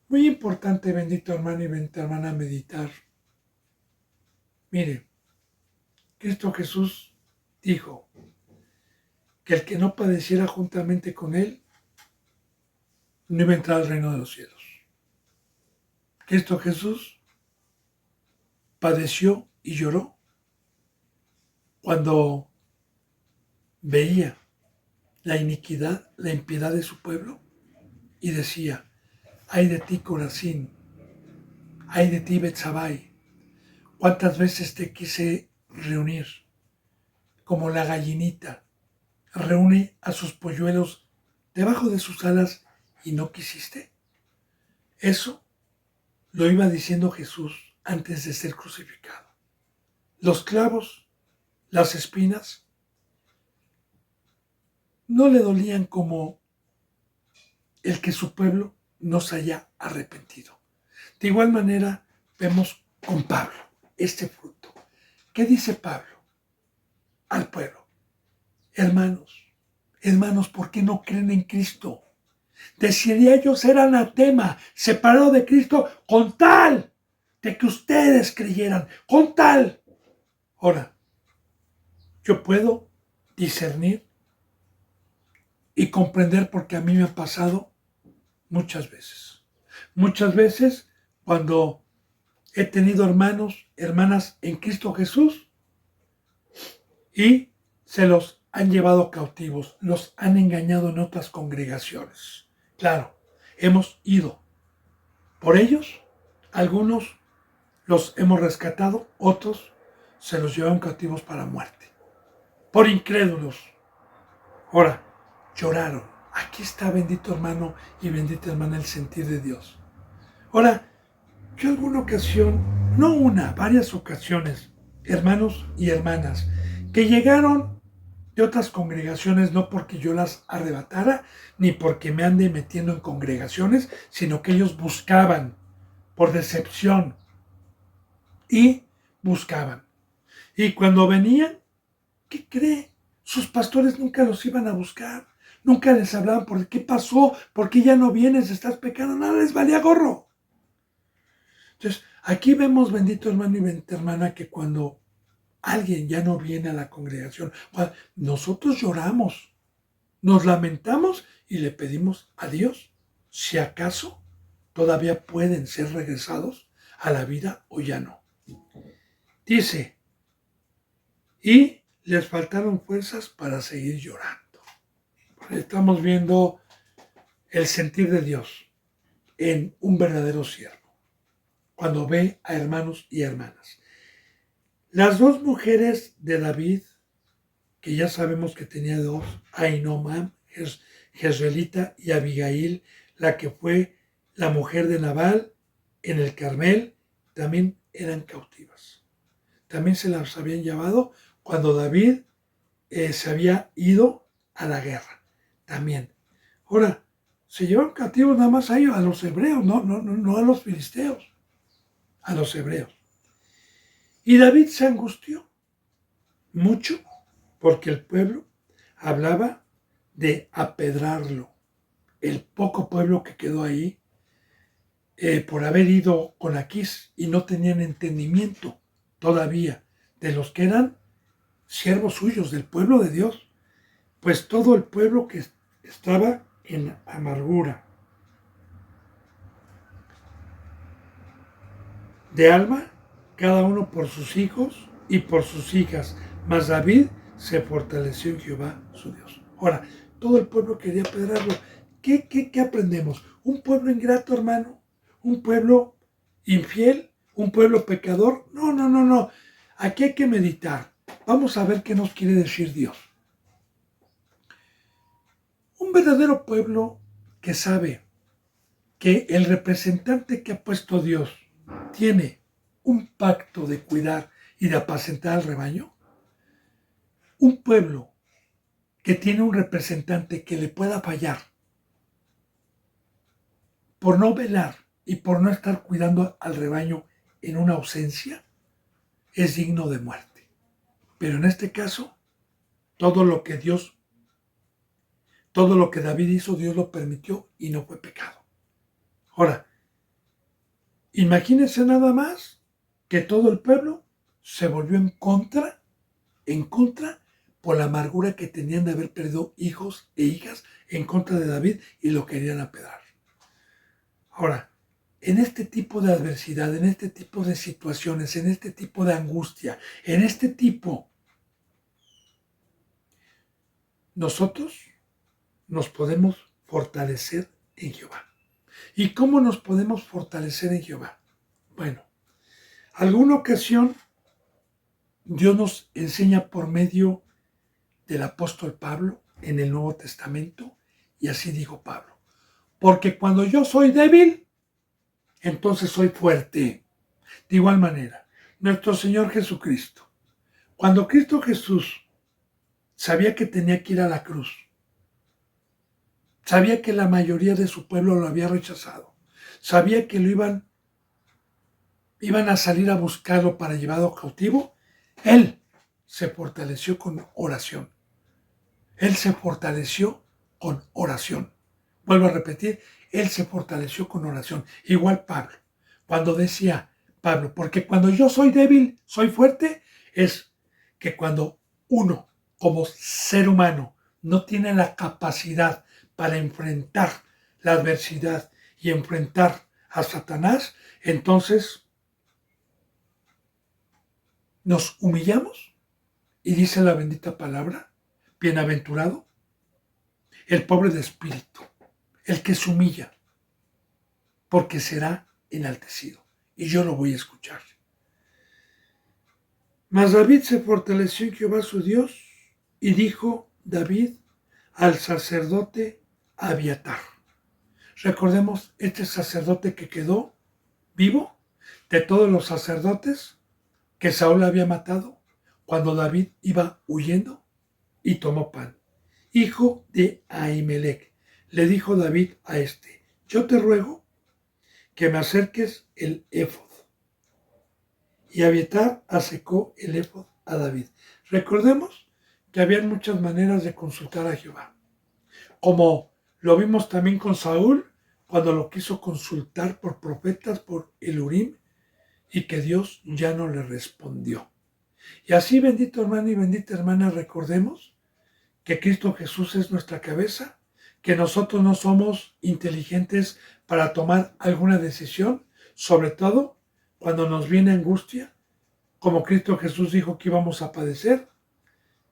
Muy importante, bendito hermano y bendita hermana, meditar. Mire, Cristo Jesús dijo que el que no padeciera juntamente con él no iba a entrar al reino de los cielos. Cristo Jesús padeció y lloró cuando veía la iniquidad, la impiedad de su pueblo, y decía: ay de ti, Corazín, ay de ti, Betsabai, cuántas veces te quise reunir, como la gallinita reúne a sus polluelos debajo de sus alas y no quisiste. Eso lo iba diciendo Jesús antes de ser crucificado. Los clavos, las espinas, no le dolían como el que su pueblo no se haya arrepentido. De igual manera vemos con Pablo este fruto. ¿Qué dice Pablo al pueblo? Hermanos, ¿por qué no creen en Cristo? Desearía yo ser anatema, separado de Cristo, con tal de que ustedes creyeran, con tal. Ahora, yo puedo discernir y comprender, porque a mí me ha pasado muchas veces. Muchas veces cuando he tenido hermanos, hermanas en Cristo Jesús y se los han llevado cautivos, los han engañado en otras congregaciones. Claro, hemos ido por ellos, algunos los hemos rescatado, otros se los llevaron cautivos para muerte, por incrédulos. Ahora, lloraron. Aquí está, bendito hermano y bendita hermana, el sentir de Dios. Ahora, yo alguna ocasión, no una, varias ocasiones, hermanos y hermanas, que llegaron de otras congregaciones, no porque yo las arrebatara, ni porque me ande metiendo en congregaciones, sino que ellos buscaban por decepción y buscaban. Y cuando venían, ¿qué cree? Sus pastores nunca los iban a buscar, nunca les hablaban por qué pasó, por qué ya no vienes, estás pecando, nada les valía gorro. Entonces, aquí vemos, bendito hermano y bendita hermana, que cuando alguien ya no viene a la congregación, nosotros lloramos, nos lamentamos y le pedimos a Dios si acaso todavía pueden ser regresados a la vida o ya no. Dice, y les faltaron fuerzas para seguir llorando. Estamos viendo el sentir de Dios en un verdadero siervo, cuando ve a hermanos y hermanas. Las dos mujeres de David, que ya sabemos que tenía dos, Ahinoam, Jezreelita, y Abigail, la que fue la mujer de Nabal en el Carmel, también eran cautivas. También se las habían llevado cuando David se había ido a la guerra. También. Ahora, se llevaron cautivos nada más a ellos, a los hebreos, no a los filisteos, a los hebreos. Y David se angustió mucho porque el pueblo hablaba de apedrarlo, el poco pueblo que quedó ahí, por haber ido con Aquís y no tenían entendimiento todavía de los que eran siervos suyos, del pueblo de Dios, pues todo el pueblo que estaba en amargura de alma, cada uno por sus hijos y por sus hijas, mas David se fortaleció en Jehová su Dios. Ahora, todo el pueblo quería apedrearlo. ¿Qué aprendemos? Un pueblo ingrato, hermano, un pueblo infiel, un pueblo pecador. No. Aquí hay que meditar. Vamos a ver qué nos quiere decir Dios. Un verdadero pueblo que sabe que el representante que ha puesto Dios tiene un pacto de cuidar y de apacentar al rebaño. Un pueblo que tiene un representante que le pueda fallar por no velar y por no estar cuidando al rebaño en una ausencia, es digno de muerte. Pero en este caso, todo lo que David hizo, Dios lo permitió y no fue pecado. Ahora, imagínense nada más que todo el pueblo se volvió en contra por la amargura que tenían de haber perdido hijos e hijas en contra de David y lo querían apedrear. Ahora, en este tipo de adversidad, en este tipo de situaciones, en este tipo de angustia, en este tipo, nosotros nos podemos fortalecer en Jehová. ¿Y cómo nos podemos fortalecer en Jehová? Bueno, alguna ocasión Dios nos enseña por medio del apóstol Pablo en el Nuevo Testamento, y así dijo Pablo: porque cuando yo soy débil, entonces soy fuerte. De igual manera, nuestro Señor Jesucristo, cuando Cristo Jesús sabía que tenía que ir a la cruz, sabía que la mayoría de su pueblo lo había rechazado, sabía que lo iban a salir a buscarlo para llevarlo cautivo, Él se fortaleció con oración. Él se fortaleció con oración. Vuelvo a repetir, Él se fortaleció con oración. Igual Pablo. Cuando decía Pablo, porque cuando yo soy débil, soy fuerte, es que cuando uno, como ser humano, no tiene la capacidad para enfrentar la adversidad y enfrentar a Satanás, entonces nos humillamos y dice la bendita palabra: bienaventurado el pobre de espíritu, el que se humilla, porque será enaltecido. Y yo lo voy a escuchar. Mas David se fortaleció en Jehová su Dios, y dijo David al sacerdote Abiatar. Recordemos, este sacerdote que quedó vivo de todos los sacerdotes que Saúl había matado cuando David iba huyendo, y tomó pan. Hijo de Ahimelech, le dijo David a este: yo te ruego que me acerques el éfod. Y Abiatar acercó el éfod a David. Recordemos que había muchas maneras de consultar a Jehová, como lo vimos también con Saúl, cuando lo quiso consultar por profetas, por el Urim, y que Dios ya no le respondió. Y así, bendito hermano y bendita hermana, recordemos que Cristo Jesús es nuestra cabeza, que nosotros no somos inteligentes para tomar alguna decisión, sobre todo cuando nos viene angustia, como Cristo Jesús dijo que íbamos a padecer.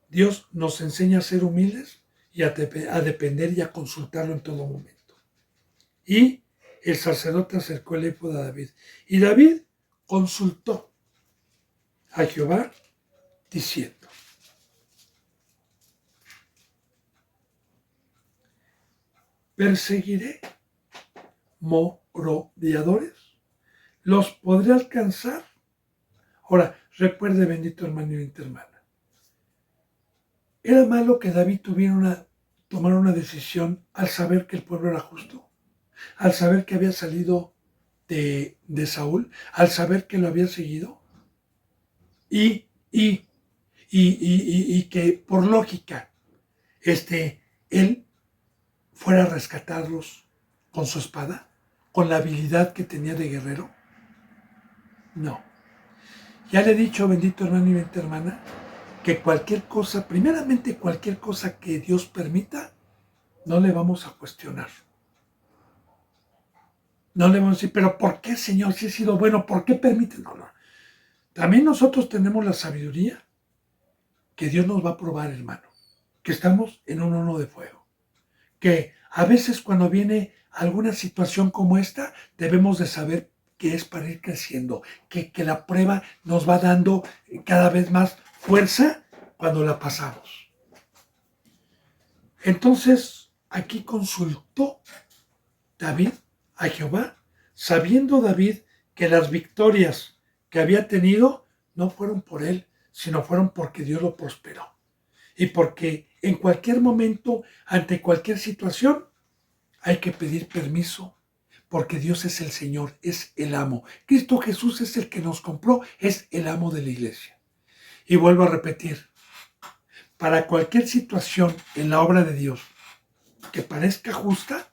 Dios nos enseña a ser humildes y a depender y a consultarlo en todo momento. Y el sacerdote acercó el éfod a David, y David consultó a Jehová diciendo: perseguiré merodeadores, los podré alcanzar. Ahora, recuerde, bendito hermano y bendita hermana, ¿era malo que David tomara una decisión al saber que el pueblo era justo? Al saber que había salido de Saúl, al saber que lo había seguido, y que por lógica, él fuera a rescatarlos con su espada, con la habilidad que tenía de guerrero? No. Ya le he dicho, bendito hermano y bendita hermana, que cualquier cosa, primeramente cualquier cosa que Dios permita, no le vamos a cuestionar. No le vamos a decir, pero ¿por qué, Señor? Si he sido bueno, ¿por qué permite? No, no. También nosotros tenemos la sabiduría que Dios nos va a probar, hermano, que estamos en un horno de fuego. Que a veces cuando viene alguna situación como esta, debemos de saber que es para ir creciendo, que la prueba nos va dando cada vez más fuerza cuando la pasamos. Entonces, aquí consultó David a Jehová, sabiendo David que las victorias que había tenido no fueron por él, sino fueron porque Dios lo prosperó. Y porque en cualquier momento, ante cualquier situación, hay que pedir permiso, porque Dios es el Señor, es el amo. Cristo Jesús es el que nos compró, es el amo de la iglesia. Y vuelvo a repetir, para cualquier situación en la obra de Dios que parezca justa,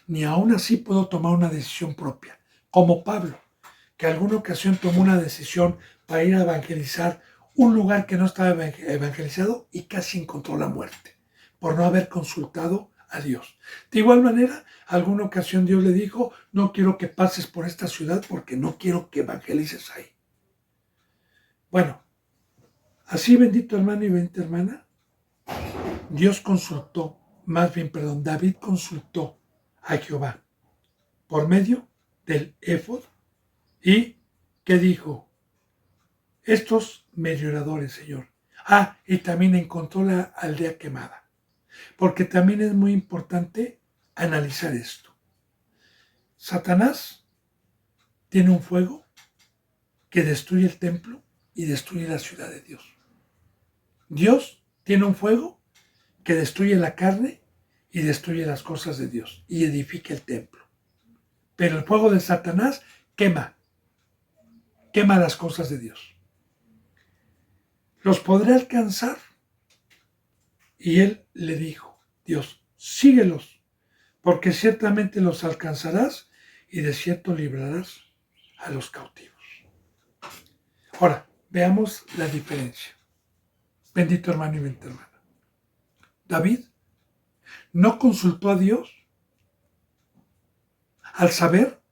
ni aún así puedo tomar una decisión propia, como Pablo, que alguna ocasión tomó una decisión para ir a evangelizar un lugar que no estaba evangelizado y casi encontró la muerte, por no haber consultado a Dios. De igual manera, alguna ocasión Dios le dijo, no quiero que pases por esta ciudad porque no quiero que evangelices ahí. Bueno, así bendito hermano y bendita hermana, David consultó a Jehová por medio del éfod y ¿qué dijo? Estos medioradores, Señor. Y también encontró la aldea quemada, porque también es muy importante analizar esto. Satanás tiene un fuego que destruye el templo y destruye la ciudad de Dios. Dios tiene un fuego que destruye la carne y destruye las cosas de Dios y edifica el templo. Pero el fuego de Satanás quema las cosas de Dios. ¿Los podré alcanzar? Y él le dijo, Dios, síguelos, porque ciertamente los alcanzarás y de cierto librarás a los cautivos. Ahora, veamos la diferencia. Bendito hermano y bendita hermana. David no consultó a Dios al saber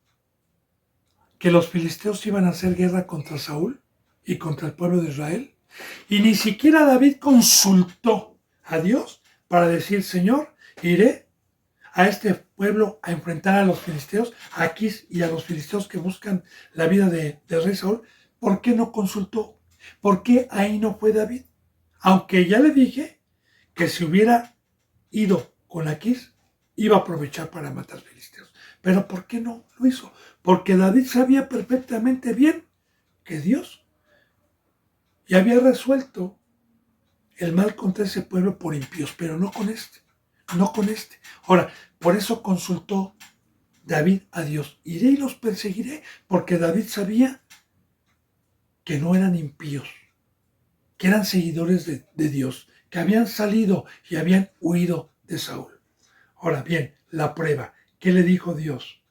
que los filisteos iban a hacer guerra contra Saúl y contra el pueblo de Israel. Y ni siquiera David consultó a Dios para decir, Señor, iré a este pueblo a enfrentar a los filisteos, a Aquis y a los filisteos que buscan la vida del rey Saúl. ¿Por qué no consultó? ¿Por qué ahí no fue David? Aunque ya le dije que si hubiera ido con Aquis, iba a aprovechar para matar filisteos. Pero ¿por qué no lo hizo? Porque David sabía perfectamente bien que Dios ya había resuelto el mal contra ese pueblo por impíos, pero no con este. Ahora, por eso consultó David a Dios. Iré y los perseguiré, porque David sabía que no eran impíos, que eran seguidores de Dios, que habían salido y habían huido de Saúl. Ahora bien, la prueba. ¿Qué le dijo Dios?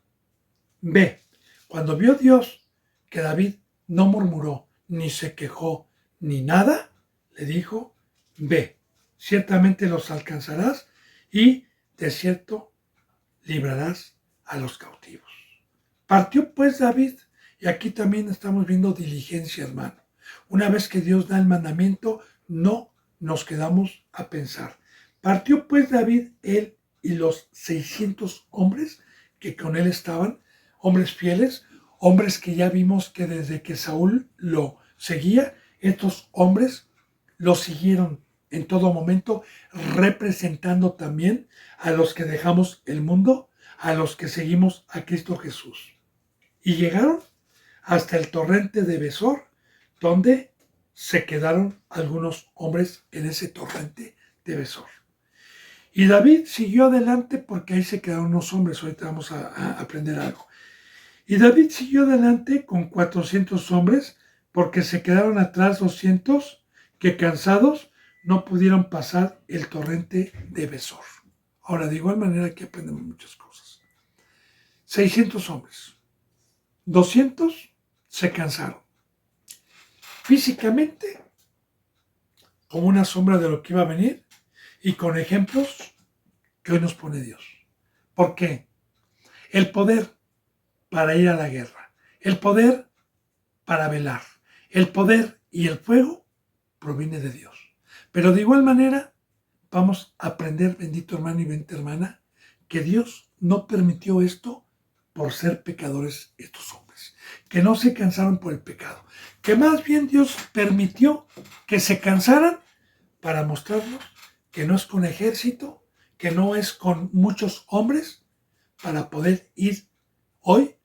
Ve. Cuando vio Dios que David no murmuró, ni se quejó, ni nada, le dijo, ve, ciertamente los alcanzarás y de cierto librarás a los cautivos. Partió pues David, y aquí también estamos viendo diligencia, hermano. Una vez que Dios da el mandamiento, no nos quedamos a pensar. Partió pues David, él y los 600 hombres que con él estaban, hombres fieles, hombres que ya vimos que desde que Saúl lo seguía, estos hombres lo siguieron en todo momento, representando también a los que dejamos el mundo, a los que seguimos a Cristo Jesús. Y llegaron hasta el torrente de Besor, donde se quedaron algunos hombres en ese torrente de Besor. Y David siguió adelante porque ahí se quedaron unos hombres. Ahorita vamos a aprender algo. Y David siguió adelante con 400 hombres porque se quedaron atrás 200 que cansados no pudieron pasar el torrente de Besor. Ahora, de igual manera aquí aprendemos muchas cosas. 600 hombres. 200 se cansaron. Físicamente, como una sombra de lo que iba a venir y con ejemplos que hoy nos pone Dios. ¿Por qué? El poder para ir a la guerra, el poder para velar, el poder y el fuego proviene de Dios. Pero de igual manera, vamos a aprender, bendito hermano y bendita hermana, que Dios no permitió esto por ser pecadores estos hombres, que no se cansaron por el pecado, que más bien Dios permitió que se cansaran para mostrarnos que no es con ejército, que no es con muchos hombres, para poder ir hoy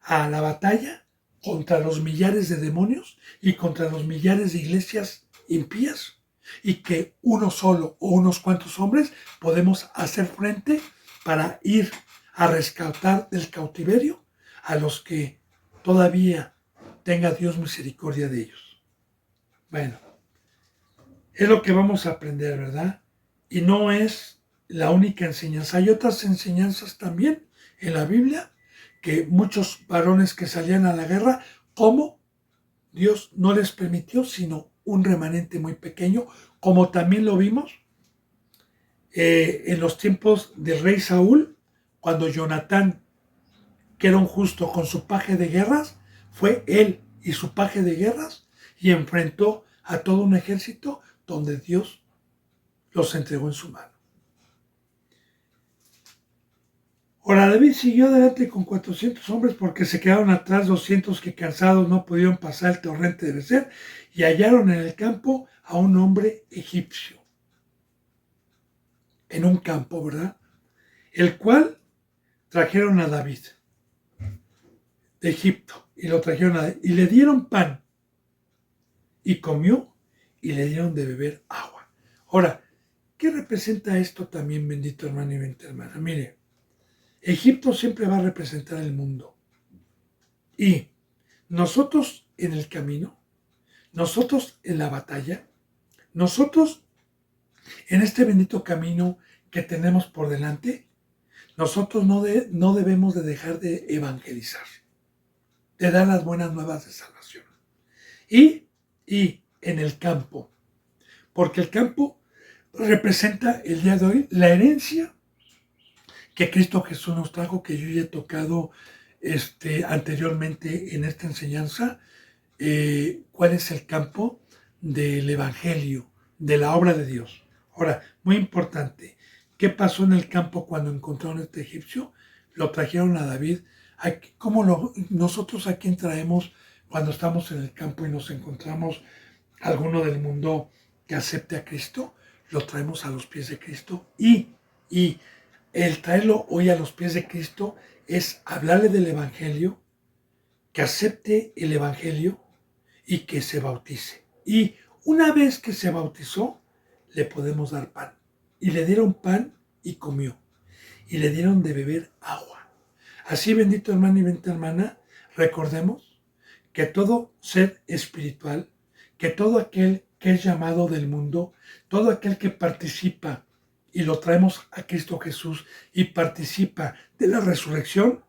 a la batalla contra los millares de demonios y contra los millares de iglesias impías, y que uno solo o unos cuantos hombres podemos hacer frente para ir a rescatar del cautiverio a los que todavía tenga Dios misericordia de ellos. Bueno, es lo que vamos a aprender, ¿verdad? Y no es la única enseñanza. Hay otras enseñanzas también en la Biblia, que muchos varones que salían a la guerra, como Dios no les permitió, sino un remanente muy pequeño, como también lo vimos en los tiempos del rey Saúl, cuando Jonatán, que era un justo con su paje de guerras, fue él y su paje de guerras y enfrentó a todo un ejército donde Dios los entregó en su mano. Ahora David siguió adelante con 400 hombres porque se quedaron atrás 200 que cansados no pudieron pasar el torrente de Becer y hallaron en el campo a un hombre egipcio. En un campo, ¿verdad? El cual trajeron a David de Egipto y lo trajeron a David, y le dieron pan y comió y le dieron de beber agua. Ahora, ¿qué representa esto también, bendito hermano y bendita hermana? Mire, Egipto siempre va a representar el mundo. Y nosotros en el camino, nosotros en la batalla, nosotros en este bendito camino que tenemos por delante, nosotros no debemos de dejar de evangelizar, de dar las buenas nuevas de salvación. Y en el campo, porque el campo representa el día de hoy la herencia que Cristo Jesús nos trajo, que yo ya he tocado anteriormente en esta enseñanza, cuál es el campo del Evangelio, de la obra de Dios. Ahora, muy importante, ¿qué pasó en el campo cuando encontraron a este egipcio? Lo trajeron a David. Nosotros a quién traemos cuando estamos en el campo y nos encontramos alguno del mundo que acepte a Cristo? Lo traemos a los pies de Cristo y el traerlo hoy a los pies de Cristo es hablarle del Evangelio, que acepte el Evangelio y que se bautice. Y una vez que se bautizó, le podemos dar pan. Y le dieron pan y comió. Y le dieron de beber agua. Así, bendito hermano y bendita hermana, recordemos que todo ser espiritual, que todo aquel que es llamado del mundo, todo aquel que participa y lo traemos a Cristo Jesús y participa de la resurrección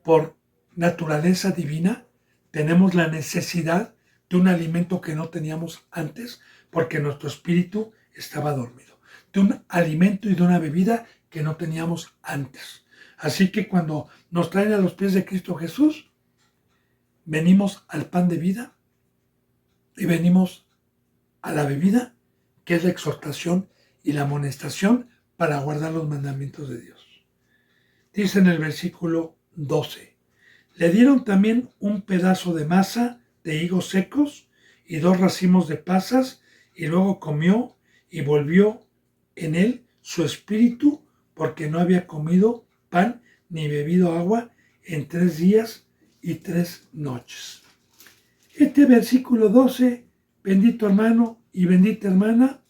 por naturaleza divina, tenemos la necesidad de un alimento que no teníamos antes porque nuestro espíritu estaba dormido, de un alimento y de una bebida que no teníamos antes. Así que cuando nos traen a los pies de Cristo Jesús, venimos al pan de vida y venimos a la bebida, que es la exhortación y la amonestación para guardar los mandamientos de Dios. Dice en el versículo 12, le dieron también un pedazo de masa de higos secos y 2 racimos de pasas, y luego comió y volvió en él su espíritu, porque no había comido pan ni bebido agua en 3 días y 3 noches. Este versículo 12, bendito hermano y bendita hermana,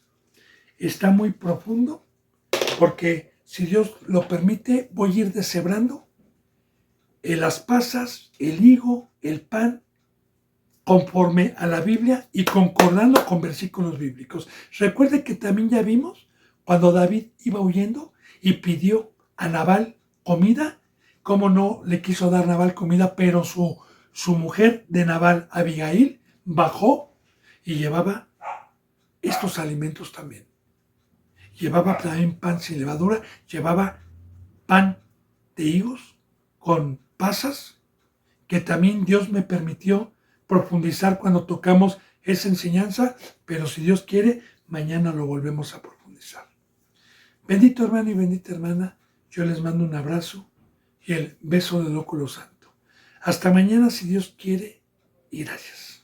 está muy profundo, porque si Dios lo permite, voy a ir deshebrando las pasas, el higo, el pan, conforme a la Biblia y concordando con versículos bíblicos. Recuerde que también ya vimos cuando David iba huyendo y pidió a Nabal comida. ¿Cómo no le quiso dar Nabal comida? Pero su mujer de Nabal, Abigail, bajó y llevaba estos alimentos también. Llevaba también pan sin levadura, llevaba pan de higos con pasas, que también Dios me permitió profundizar cuando tocamos esa enseñanza, pero si Dios quiere, mañana lo volvemos a profundizar. Bendito hermano y bendita hermana, yo les mando un abrazo y el beso del óculo santo. Hasta mañana si Dios quiere y gracias.